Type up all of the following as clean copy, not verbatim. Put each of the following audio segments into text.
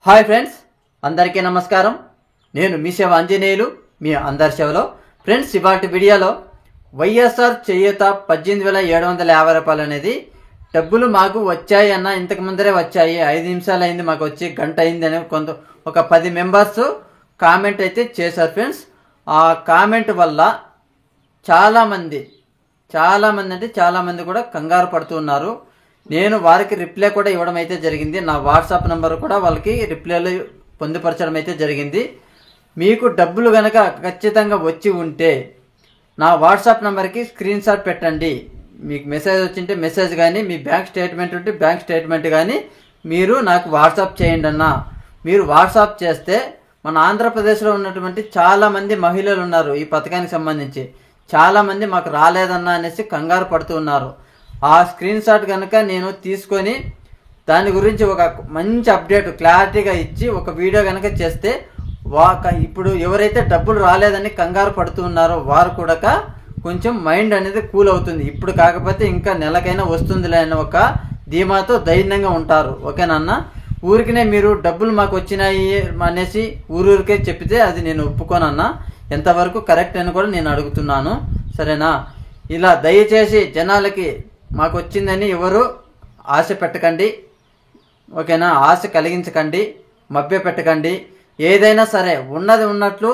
Hi friends, అందరికీ నమస్కారం. నేను మీ సేవ ఆంజనేయులు, మీ అందరి సేవలో. ఫ్రెండ్స్, ఇవాటి వీడియోలో వైఎస్ఆర్ చేయూత 18,750 రూపాయలు అనేది డబ్బులు మాకు వచ్చాయి అన్న, ఇంతకు ముందరే వచ్చాయి, 5 నిమిషాలు అయింది మాకు వచ్చి, గంట అయింది అని ఒక 10 మెంబర్స్ కామెంట్ అయితే చేశారు. ఫ్రెండ్స్, ఆ కామెంట్ వల్ల చాలామంది అంటే చాలామంది కూడా కంగారు పడుతున్నారు. నేను వారికి రిప్లై కూడా ఇవ్వడం అయితే జరిగింది. నా వాట్సాప్ నంబర్ కూడా వాళ్ళకి రిప్లైలు పొందుపరచడం అయితే జరిగింది. మీకు డబ్బులు గనక ఖచ్చితంగా వచ్చి ఉంటే నా వాట్సాప్ నంబర్కి స్క్రీన్ షాట్ పెట్టండి. మీకు మెసేజ్ వచ్చింటే మెసేజ్ కానీ, మీ బ్యాంక్ స్టేట్మెంట్ ఉంటే బ్యాంక్ స్టేట్మెంట్ కానీ మీరు నాకు వాట్సాప్ చేయండి అన్న. మీరు వాట్సాప్ చేస్తే మన ఆంధ్రప్రదేశ్లో ఉన్నటువంటి చాలామంది మహిళలు ఉన్నారు, ఈ పథకానికి సంబంధించి చాలామంది మాకు రాలేదన్నా అనేసి కంగారు పడుతూ ఉన్నారు. ఆ స్క్రీన్ షాట్ కనుక నేను తీసుకొని దాని గురించి ఒక మంచి అప్డేట్ క్లారిటీగా ఇచ్చి ఒక వీడియో కనుక చేస్తే ఇప్పుడు ఎవరైతే డబ్బులు రాలేదని కంగారు పడుతూ ఉన్నారో వారు కూడా కొంచెం మైండ్ అనేది కూల్ అవుతుంది. ఇప్పుడు కాకపోతే ఇంకా నెలకైనా వస్తుందిలే అని ఒక ధీమాతో ధైర్యంగా ఉంటారు. ఓకేనన్నా? ఊరికినే మీరు డబ్బులు మాకు వచ్చినాయి అనేసి ఊరికే చెప్పితే అది నేను ఒప్పుకోనన్నా. ఎంతవరకు కరెక్ట్ అని కూడా నేను అడుగుతున్నాను. సరేనా? ఇలా దయచేసి జనాలకి మాకు వచ్చిందని ఎవరు ఆశ పెట్టకండి. ఓకేనా? ఆశ కలిగించకండి, మభ్య పెట్టకండి. ఏదైనా సరే ఉన్నది ఉన్నట్లు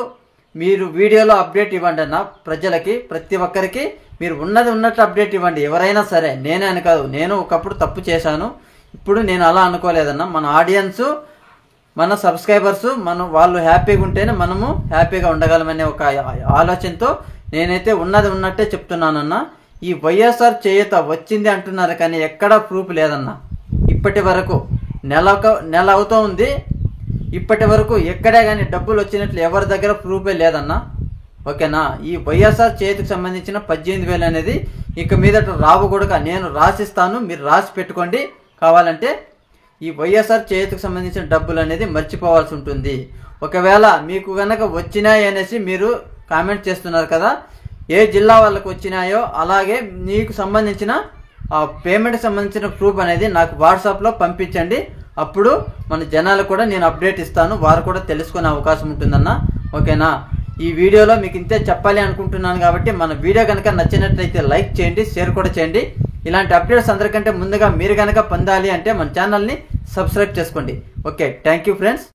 మీరు వీడియోలో అప్డేట్ ఇవ్వండి అన్న. ప్రజలకి, ప్రతి ఒక్కరికి మీరు ఉన్నది ఉన్నట్లు అప్డేట్ ఇవ్వండి. ఎవరైనా సరే, నేనే అని కాదు, నేను ఒకప్పుడు తప్పు చేశాను, ఇప్పుడు నేను అలా అనుకోలేదన్న. మన ఆడియన్స్, మన సబ్స్క్రైబర్స్, వాళ్ళు హ్యాపీగా ఉంటేనే మనము హ్యాపీగా ఉండగలమనే ఒక ఆలోచనతో నేనైతే ఉన్నది ఉన్నట్టే చెప్తున్నానన్న. ఈ వైఎస్ఆర్ చేయూత వచ్చింది అంటున్నారు కానీ ఎక్కడా ప్రూఫ్ లేదన్న. ఇప్పటి వరకు నెల అవుతూ ఉంది, ఇప్పటి వరకు ఎక్కడే కానీ డబ్బులు వచ్చినట్లు ఎవరి దగ్గర ప్రూఫే లేదన్న. ఓకేనా? ఈ వైఎస్ఆర్ చేయూతకు సంబంధించిన 18,000 అనేది ఇక మీదట రావుకూడక నేను రాసిస్తాను, మీరు రాసి పెట్టుకోండి. కావాలంటే ఈ వైఎస్ఆర్ చేయూతకు సంబంధించిన డబ్బులు అనేది మర్చిపోవాల్సి ఉంటుంది. ఒకవేళ మీకు కనుక వచ్చినాయి అనేసి మీరు కామెంట్ చేస్తున్నారు కదా, ఏ జిల్లా వాళ్ళకు వచ్చినాయో అలాగే నీకు సంబంధించిన పేమెంట్కి సంబంధించిన ప్రూఫ్ అనేది నాకు వాట్సాప్లో పంపించండి. అప్పుడు మన జనాలకు కూడా నేను అప్డేట్ ఇస్తాను, వారు కూడా తెలుసుకునే అవకాశం ఉంటుందన్న. ఓకేనా? ఈ వీడియోలో మీకు ఇంతే చెప్పాలి అనుకుంటున్నాను కాబట్టి మన వీడియో కనుక నచ్చినట్లయితే లైక్ చేయండి, షేర్ కూడా చేయండి. ఇలాంటి అప్డేట్స్ అందరికంటే ముందుగా మీరు కనుక పొందాలి అంటే మన ఛానల్ని సబ్స్క్రైబ్ చేసుకోండి. Okay, thank you friends.